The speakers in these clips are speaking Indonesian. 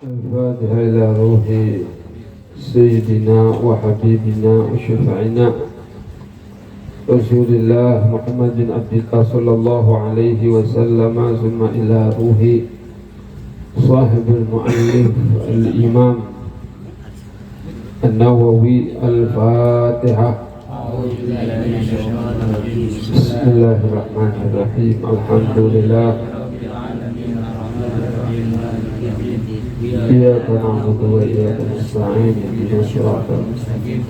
الفاتحة إلى روح سيدنا وحبيبنا وشفعنا رسول الله محمد بن عبد الله صلى الله عليه وسلم، ثم إلى روح صاحب المؤلف الإمام النووي. الفاتحة. بسم الله الرحمن الرحيم. الحمد لله إياك نعبد وإياك نستعين، اهدنا الصراط المستقيم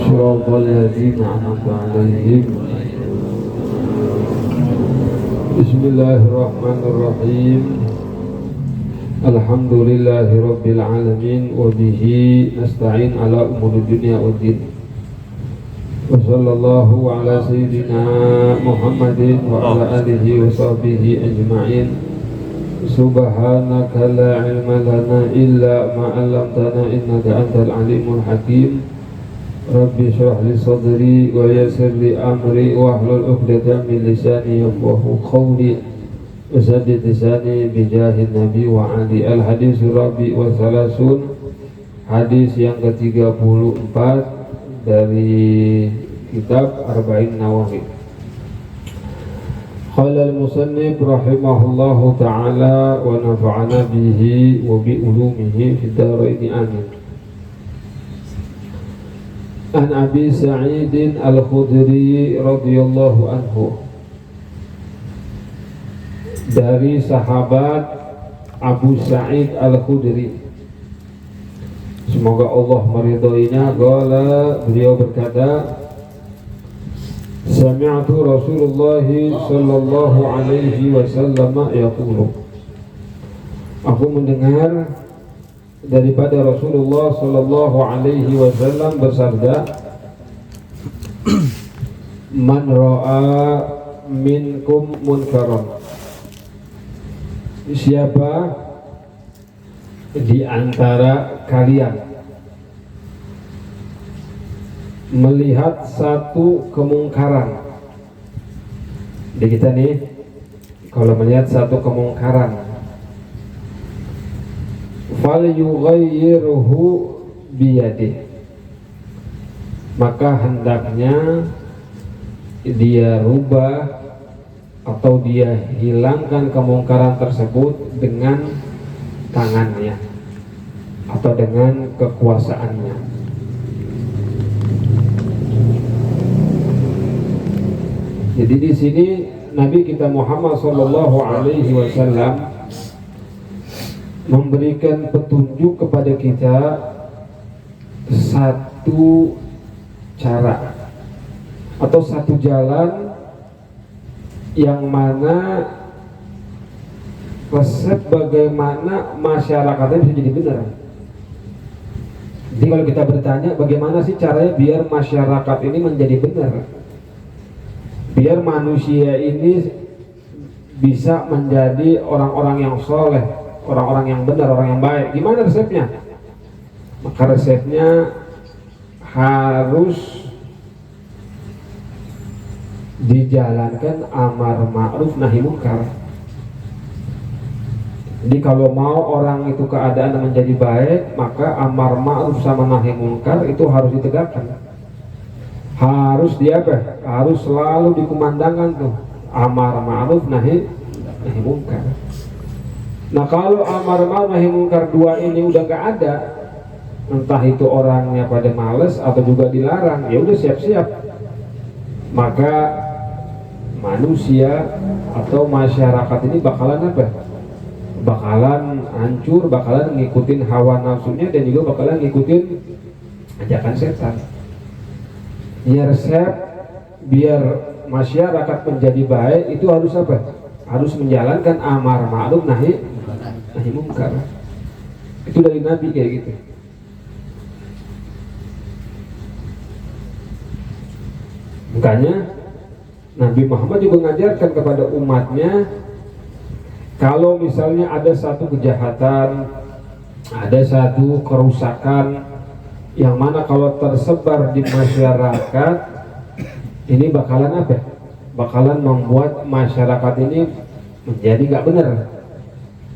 صراط الذين أنعمت عليهم. بسم الله الرحمن الرحيم. الحمد لله رب العالمين، وبه نستعين على أمور الدنيا والدين. وصلى الله على سيدنا محمد وعلى آله وصحبه أجمعين. سبحانك لا علم لنا إلا ما علمتنا إنك أنت العليم الحكيم. رب اشرح لي صدري ويسر لي أمري واحلل عقدة من لساني يفقهوا قولي وسدد لساني بجاه النبي وعلي. الحديث الرابع والثلاثون، hadis yang ke-34 dari kitab Arba'in Nawawi. Qala al-musannif rahimahullahu ta'ala wa nafa'ana bihi wa bi ulumihi fid dharain amin. An Abi Sa'id al-Khudri radhiyallahu anhu, dari sahabat Abu Sa'id al-Khudri, semoga Allah meridhoinya, qala, beliau berkata, sami'tu Rasulullah sallallahu alaihi wasallam yaqulu, aku mendengar daripada Rasulullah sallallahu alaihi wasallam bersabda, man ra'a minkum munkaran, siapa di antara kalian melihat satu kemungkaran. Di kita nih, kalau melihat satu kemungkaran, fal yughayyirhu biyadihi, maka hendaknya dia rubah atau dia hilangkan kemungkaran tersebut dengan tangannya atau dengan kekuasaannya. Jadi di sini Nabi kita Muhammad sallallahu alaihi wasallam memberikan petunjuk kepada kita satu cara atau satu jalan yang mana resep bagaimana masyarakatnya bisa jadi benar. Jadi kalau kita bertanya bagaimana sih caranya biar masyarakat ini menjadi benar, biar manusia ini bisa menjadi orang-orang yang soleh, orang-orang yang benar, orang yang baik, gimana resepnya? Maka resepnya harus dijalankan amar ma'ruf nahi munkar. Jadi kalau mau orang itu keadaan menjadi baik, maka amar ma'ruf sama nahi munkar itu harus ditegakkan. Harus dia apa? Harus selalu dikumandangkan tuh amar ma'ruf nahi munkar. Nah kalau amar ma'ruf nahi munkar dua ini udah gak ada, entah itu orangnya pada males atau juga dilarang, ya udah siap-siap, maka manusia atau masyarakat ini bakalan apa? Bakalan hancur, bakalan ngikutin hawa nafsunya dan juga bakalan ngikutin ajakan setan. Ya resep biar masyarakat menjadi baik itu harus apa? Harus menjalankan amar ma'ruf nahi munkar. Itu dari Nabi kayak gitu. Makanya Nabi Muhammad juga mengajarkan kepada umatnya, kalau misalnya ada satu kejahatan, ada satu kerusakan yang mana kalau tersebar di masyarakat ini bakalan apa? Bakalan membuat masyarakat ini menjadi gak benar.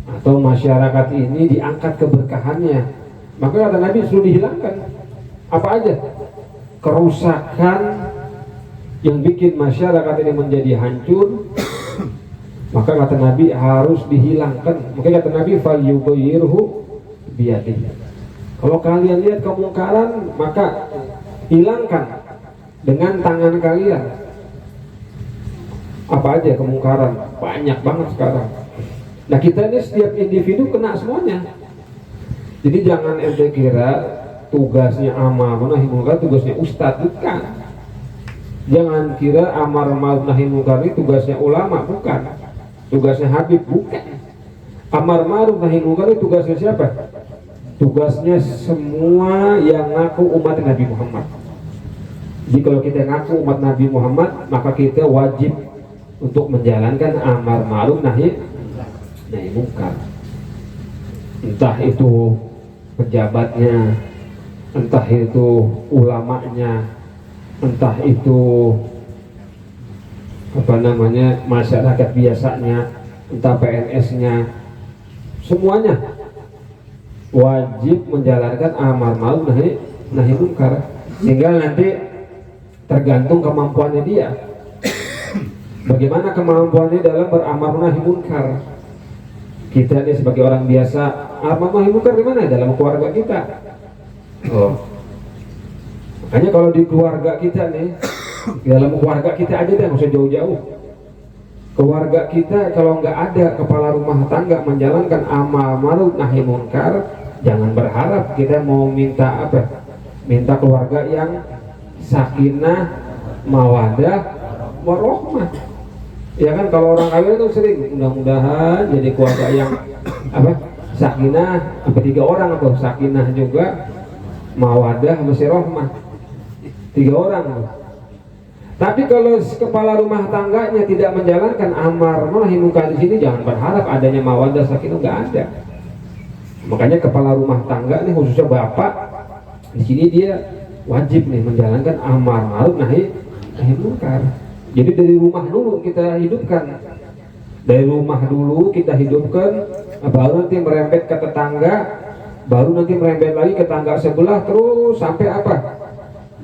Nah, atau masyarakat ini diangkat keberkahannya, maka kata Nabi suruh dihilangkan. Apa aja kerusakan yang bikin masyarakat ini menjadi hancur, maka kata Nabi harus dihilangkan. Maka kata Nabi falyughayyirhu biyadihi. Kalau kalian lihat kemungkaran, maka hilangkan dengan tangan kalian. Apa aja kemungkaran? Banyak banget sekarang. Nah, kita ini setiap individu kena semuanya. Jadi jangan ente kira tugasnya amar nahi munkar tugasnya ustadz, bukan. Jangan kira amar ma'ruf nahi munkar ini tugasnya ulama, bukan. Tugasnya Habib, bukan. Amar ma'ruf nahi munkar itu tugasnya siapa? Tugasnya semua yang ngaku umat Nabi Muhammad. Jadi kalau kita ngaku umat Nabi Muhammad, maka kita wajib untuk menjalankan amar ma'ruf nahi munkar. Entah itu pejabatnya, entah itu ulamanya, entah itu masyarakat biasanya, entah PNS-nya, semuanya wajib menjalankan amar ma'ruf nahi munkar. Tinggal nanti tergantung kemampuannya dia. Bagaimana kemampuannya dalam beramar nahi munkar. Kita ini sebagai orang biasa, amar nahi munkar di mana? Dalam keluarga kita. Makanya kalau di keluarga kita nih, dalam keluarga kita aja deh, nggak usah jauh-jauh. Keluarga kita kalau nggak ada kepala rumah tangga menjalankan amar ma'ruf nahi munkar, jangan berharap kita mau minta apa? Minta keluarga yang sakinah, mawadah, warahmah. Ya kan, kalau orang kawin itu sering mudah-mudahan jadi keluarga yang apa? Sakinah, apa 3 orang atau sakinah juga, mawadah, masih rahmah. 3 orang. Tapi kalau kepala rumah tangganya tidak menjalankan amar nahi munkar di sini, jangan berharap adanya mawadah, sakinah, nggak ada. Makanya kepala rumah tangga nih, khususnya bapak, di sini dia wajib nih menjalankan amar ma'ruf nahi munkar. Jadi dari rumah dulu kita hidupkan, dari rumah dulu kita hidupkan, baru nanti merembet ke tetangga, baru nanti merembet lagi ke tetangga sebelah, terus sampai apa?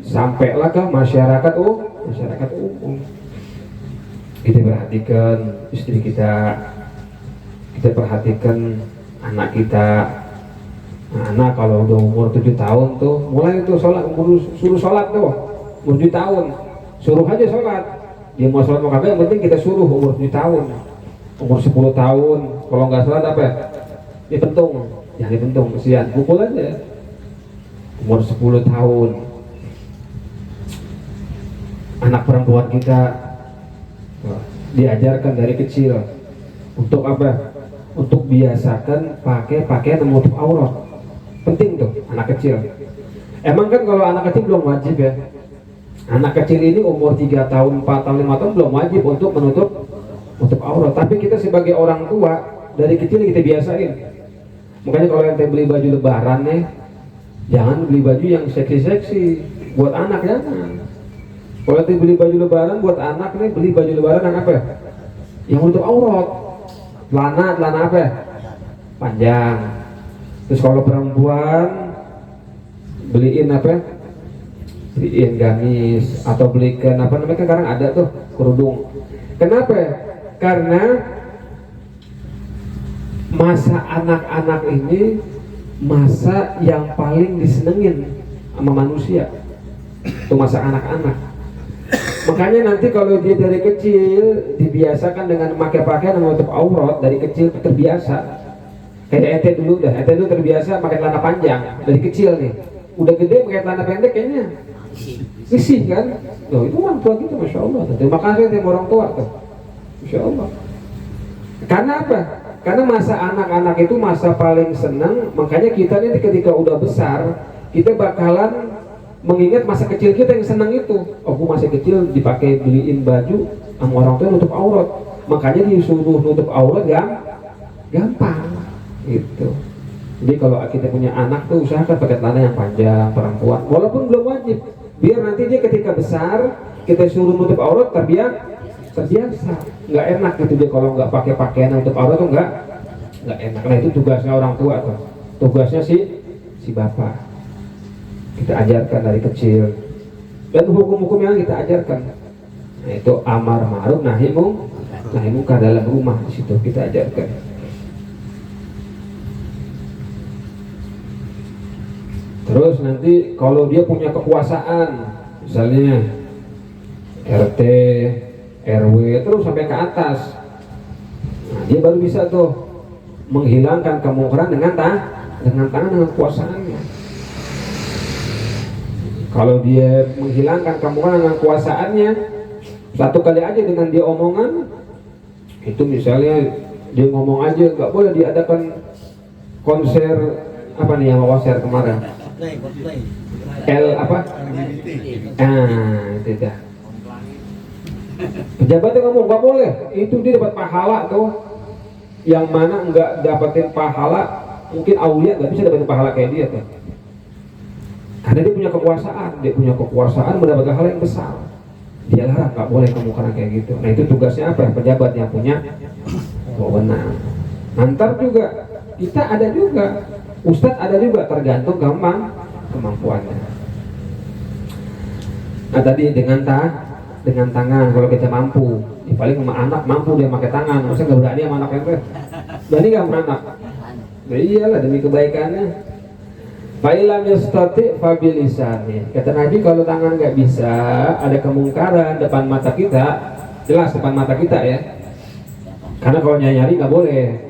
Sampailah ke masyarakat umum. Kita perhatikan istri kita perhatikan anak kita. Anak kalau udah umur 7 tahun tuh mulai tuh sholat, suruh sholat tuh umur 7 tahun, suruh aja sholat. Dia mau sholat mau kagak, yang penting kita suruh. Umur 7 tahun, umur 10 tahun kalau nggak sholat apa ya? Dipentung, jangan dipentung, kesian, pukul aja. Umur 10 tahun, anak perempuan kita diajarkan dari kecil untuk apa? Untuk biasakan pakai pakaian yang menutup aurat. Penting tuh anak kecil. Emang kan kalau anak kecil belum wajib ya. Anak kecil ini umur 3 tahun, 4 tahun, 5 tahun belum wajib untuk menutup aurat. Tapi kita sebagai orang tua dari kecil kita biasain. Makanya kalau yang beli baju lebaran nih, jangan beli baju yang seksi-seksi buat anak, jangan. Kalau nanti beli baju lebaran buat anak nih, beli baju lebaran yang apa? Yang menutup aurat. Celana apa? Panjang. Terus kalau perempuan beliin apa? Beliin gamis atau belikan apa namanya, kan sekarang ada tuh kerudung. Kenapa? Karena masa anak-anak ini masa yang paling disenengin sama manusia. Itu masa anak-anak. Makanya nanti kalau dia dari kecil dibiasakan dengan memakai pakaian yang menutup aurat, dari kecil terbiasa. Kayak ente dulu terbiasa pakai celana panjang dari kecil nih. Udah gede pakai celana pendek kayaknya risih kan? Loh, itu orang tua kita, masya Allah. Terima kasih tim orang tua tuh, masya Allah. Karena apa? Karena masa anak-anak itu masa paling senang. Makanya kita nih ketika udah besar, kita bakalan mengingat masa kecil kita yang senang itu. Oh, aku masih kecil dipakai beliin baju sama orang tua nutup aurat. Makanya disuruh nutup aurat gampang gitu. Jadi kalau kita punya anak tuh usahakan pakai celana yang panjang, perempuan, walaupun belum wajib. Biar nanti dia ketika besar kita suruh nutup aurat terbiasa. Nggak enak gitu dia kalau nggak pakai pakaian nutup aurat tuh nggak nggak enak. Nah itu tugasnya orang tua tuh, tugasnya si bapak. Kita ajarkan dari kecil, dan hukum-hukum yang kita ajarkan. Nah itu amar ma'ruf nahi munkar dalam rumah, di situ kita ajarkan. Terus nanti kalau dia punya kekuasaan, misalnya RT, RW, terus sampai ke atas, nah, dia baru bisa tuh menghilangkan kemungkaran dengan tangan dengan kekuasaannya. Kalau dia menghilangkan kemungkaran dengan kuasaannya, satu kali aja dengan dia omongan, itu misalnya dia ngomong aja, nggak boleh diadakan konser apa nih yang konser kemarin, apa? Itu dah. Pejabatnya ngomong nggak boleh, itu dia dapat pahala tuh. Yang mana nggak dapetin pahala, mungkin aulia nggak bisa dapetin pahala kayak dia tuh. Karena dia punya kekuasaan mendapatkan hal yang besar. Dia larang, nggak boleh kemungkaran kayak gitu. Nah itu tugasnya apa? Pejabat yang punya wewenang. Antar juga, kita ada juga, ustadz ada juga, tergantung kemampuannya. Nah tadi dengan tangan, kalau kita mampu, paling sama anak mampu dia pakai tangan, masa nggak berani sama anaknya tuh? Berani nggak sama anak? Nah, iyalah demi kebaikannya. Fa'ilam yastati' fabilisani. Kata Nabi, kalau tangan nggak bisa, ada kemungkaran depan mata kita, jelas depan mata kita ya. Karena kalau nyari nggak boleh.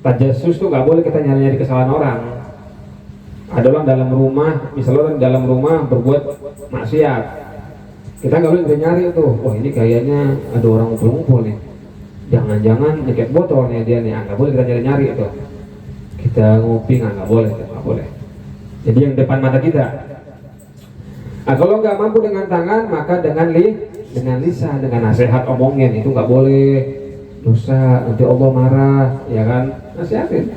Tajassus tuh nggak boleh kita nyari kesalahan orang. Ada orang dalam rumah, misalnya orang dalam rumah berbuat maksiat, kita nggak boleh nyari tuh. Wah ini kayaknya ada orang ngumpul-ngumpul nih. Jangan-jangan nyeket botolnya dia nih. Nggak boleh kita nyari-nyari itu. Kita ngopi nggak boleh, nggak boleh. Jadi yang depan mata kita. Nah, kalau nggak mampu dengan tangan, maka dengan lisan, dengan nasihat omongin, itu nggak boleh, dosa, nanti Allah marah, ya kan? Nasihatin.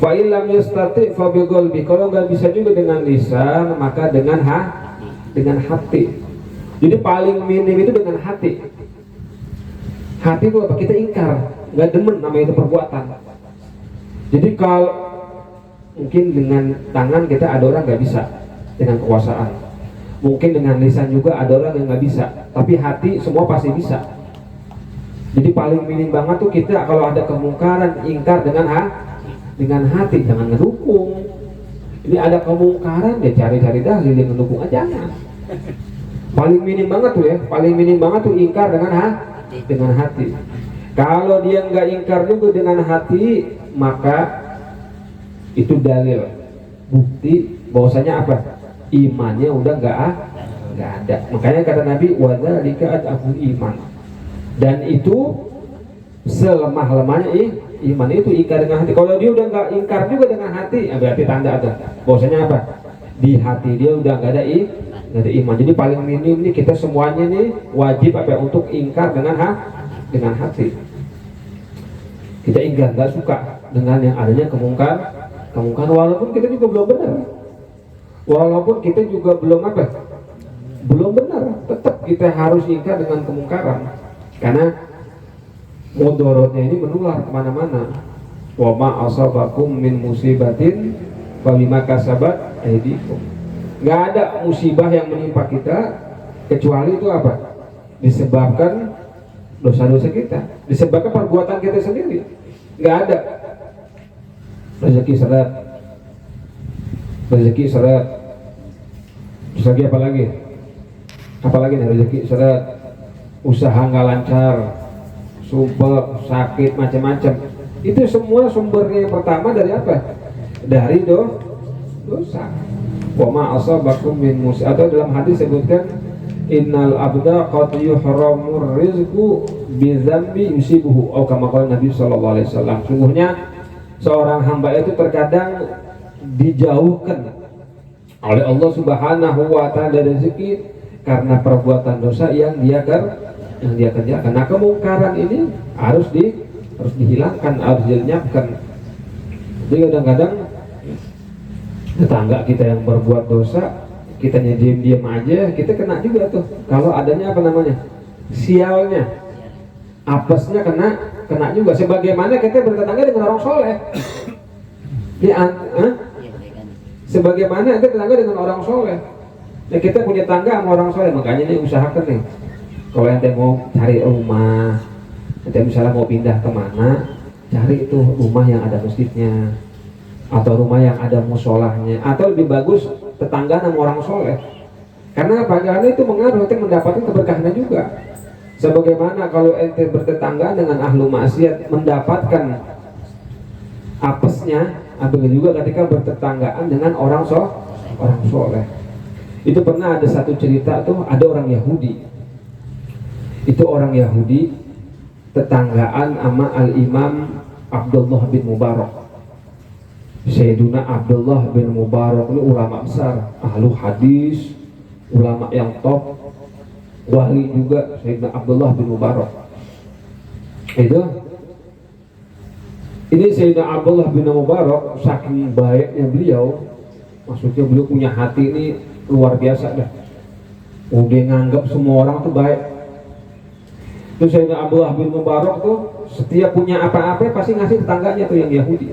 Fa'ilam yastati' fabigolbi. Kalau nggak bisa juga dengan lisan, maka dengan hati. Jadi paling minim itu dengan hati. Hati itu apa? Kita ingkar, nggak demen namanya itu perbuatan. Jadi kalau mungkin dengan tangan kita ada orang nggak bisa dengan kekuasaan, mungkin dengan lisan juga ada orang yang nggak bisa, tapi hati semua pasti bisa. Jadi paling minim banget tuh kita kalau ada kemungkaran ingkar dengan hati, jangan ngedukung. Ini ada kemungkaran dia cari-cari dalil yang ngedukung aja, jangan. Paling minim banget tuh ya, paling minim banget tuh ingkar dengan hati. Kalau dia nggak ingkar juga dengan hati, maka itu dalil, bukti bahwasanya apa? Imannya udah nggak ada. Makanya kata Nabi, wadzalika adaful iman. Dan itu selemah-lemahnya iman itu ingkar dengan hati. Kalau dia udah nggak ingkar juga dengan hati, berarti tanda ada bahwasanya apa? Di hati dia udah nggak ada iman. Jadi paling minim nih kita semuanya nih wajib apa untuk ingkar dengan hati. Kita ingkar, nggak suka dengan yang adanya kemungkaran, walaupun kita juga belum benar, walaupun kita juga belum benar, tetap kita harus ingkar dengan kemungkaran, karena mudorotnya ini menular kemana-mana. Wa ma asabakum min musibatin fa bima kasabat aydikum. Nggak ada musibah yang menimpa kita kecuali itu apa? Disebabkan dosa-dosa kita, disebabkan perbuatan kita sendiri. Nggak ada rezeki seret, terus lagi apa lagi nih? Rezeki seret, usaha nggak lancar, sumpah, sakit, macam-macam. Itu semua sumbernya yang pertama dari apa? Dari dosa. Wa ma asabakum min musibah, atau dalam hadis sebutkan innal abda qad yuhramur rizqu bi dzambi yusibuhu, atau kama qala Nabi sallallahu alaihi wasallam. Sungguhnya seorang hamba itu terkadang dijauhkan oleh Allah Subhanahu wa taala dari rezeki karena perbuatan dosa yang dia kerjakan. Nah, kemungkaran ini harus dihilangkan, harus dilenyapkan. Jadi kadang-kadang tetangga kita yang berbuat dosa, kita diam aja, kita kena juga tuh. Kalau adanya apa namanya? Sialnya. apesnya kena juga. Sebagaimana kita bertetangga dengan orang soleh. Sebagaimana kita tetangga dengan orang soleh. Nah, kita punya tangga sama orang soleh, makanya nih usahakan nih. Kalau ente mau cari rumah, ente misalnya mau pindah kemana, cari itu rumah yang ada masjidnya, atau rumah yang ada musolahnya, atau lebih bagus tetangga sama orang soleh. Karena apa? Karena itu mengaruh, ente mendapatkan keberkahannya juga. Sebagaimana kalau ente bertetangga dengan ahlu maksiat mendapatkan apesnya, begitu juga ketika bertetanggaan dengan orang soleh. Itu pernah ada satu cerita tuh, ada orang Yahudi. Itu orang Yahudi tetanggaan sama Al-Imam Abdullah bin Mubarak. Sayyiduna Abdullah bin Mubarak ini ulama besar, ahlu hadis, ulama yang top, wali juga. Sayyidina Abdullah bin Mubarak ini Sayyidina Abdullah bin Mubarak saking baiknya beliau, maksudnya beliau punya hati ini luar biasa dah. Udah nganggap semua orang tuh baik. Itu Sayyidina Abdullah bin Mubarak tuh setiap punya apa-apa pasti ngasih tetangganya tuh yang Yahudi.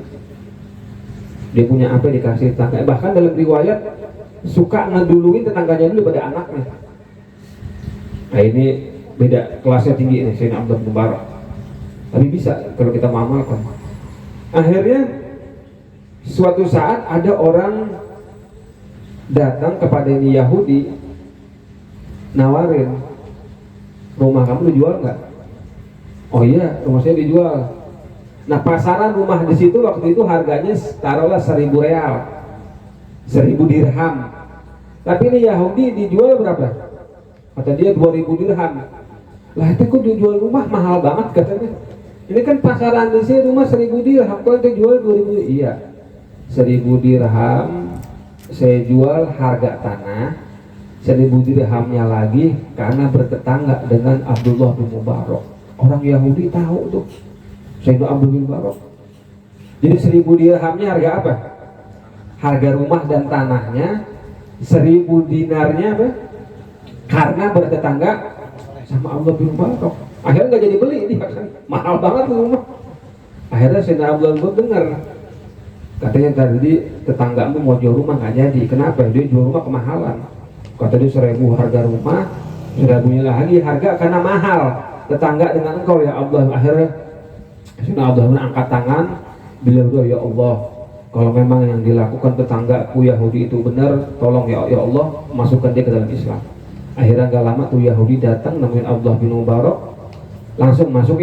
Dia punya apa dikasih tetangga. Bahkan dalam riwayat suka ngeduluin tetangganya dulu pada anaknya. Nah ini beda, kelasnya tinggi nih Sayyidina Abdullah bin Mubarak. Tapi bisa kalau kita mengamalkan. Akhirnya suatu saat ada orang datang kepada ini Yahudi, nawarin, rumah kamu dijual nggak? Oh iya, rumah saya dijual. Nah pasaran rumah di situ waktu itu harganya taruhlah 1.000 real, 1.000 dirham. Tapi ini Yahudi dijual berapa? Kata dia 2.000 dirham. Lah itu kok dijual rumah mahal banget katanya. Ini kan pasaran di sini rumah 1.000 dirham, kok itu jual 2.000? Iya, 1.000 dirham. Saya jual harga tanah 1.000 dirhamnya lagi karena bertetangga dengan Abdullah bin Mubarak. Orang Yahudi tahu tuh Sayyidina Abdullah bin Mubarak. Jadi 1.000 dirhamnya harga apa? Harga rumah dan tanahnya. 1.000 dinarnya apa? Karena bertetangga sama Abdullah bin Mubarak. Akhirnya nggak jadi beli dia kan, mahal banget tuh rumah. Akhirnya Sayyidina Abdullah bin Mubarak dengar, katanya tadi tetanggamu mau jual rumah nggak jadi. Kenapa? Dia jual rumah kemahalan. Kata dia 1.000 harga rumah, 1.000-nya lagi harga karena mahal. Tetangga dengan engkau ya Allah. Akhirnya Sayyidina Abdullah angkat tangan, beliau berdoa, ya Allah, kalau memang yang dilakukan tetanggaku Yahudi itu benar, tolong ya Allah masukkan dia ke dalam Islam. Akhirnya gak lama tuh Yahudi datang nemuin Abdullah bin Mubarak, langsung masuk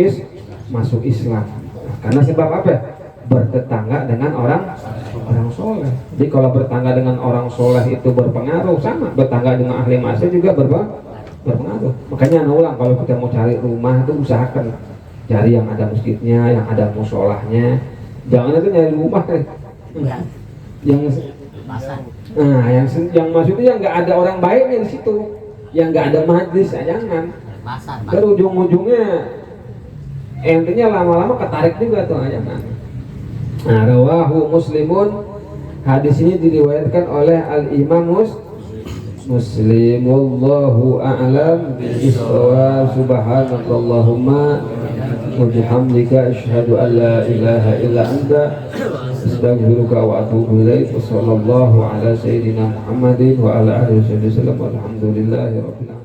Islam. Nah, karena sebab apa? Bertetangga dengan orang soleh. Jadi kalau bertetangga dengan orang soleh itu berpengaruh, sama bertetangga dengan ahli maksiat juga berpengaruh. Makanya ulang, kalau kita mau cari rumah itu usahakan cari yang ada masjidnya, yang ada musolahnya. Jangan itu nyari rumah yang maksudnya yang nggak ada orang baiknya di situ, yang nggak ada majlis, jangan. Terus ujung-ujungnya intinya lama-lama ketarik juga tuh, jangan. Nah, rawahu Muslimun, hadis ini diriwayatkan oleh Al-Imam Muslim. Wallahu a'lam bishawab. Subhanakallahumma wa bihamdika asyhadu an la ilaha illa anta astaghfiruka wa atubu ilaik. Wassallallahu ala sayyidina Muhammadin wa ala alihi wasallam. Walhamdulillahi rabbil alamin.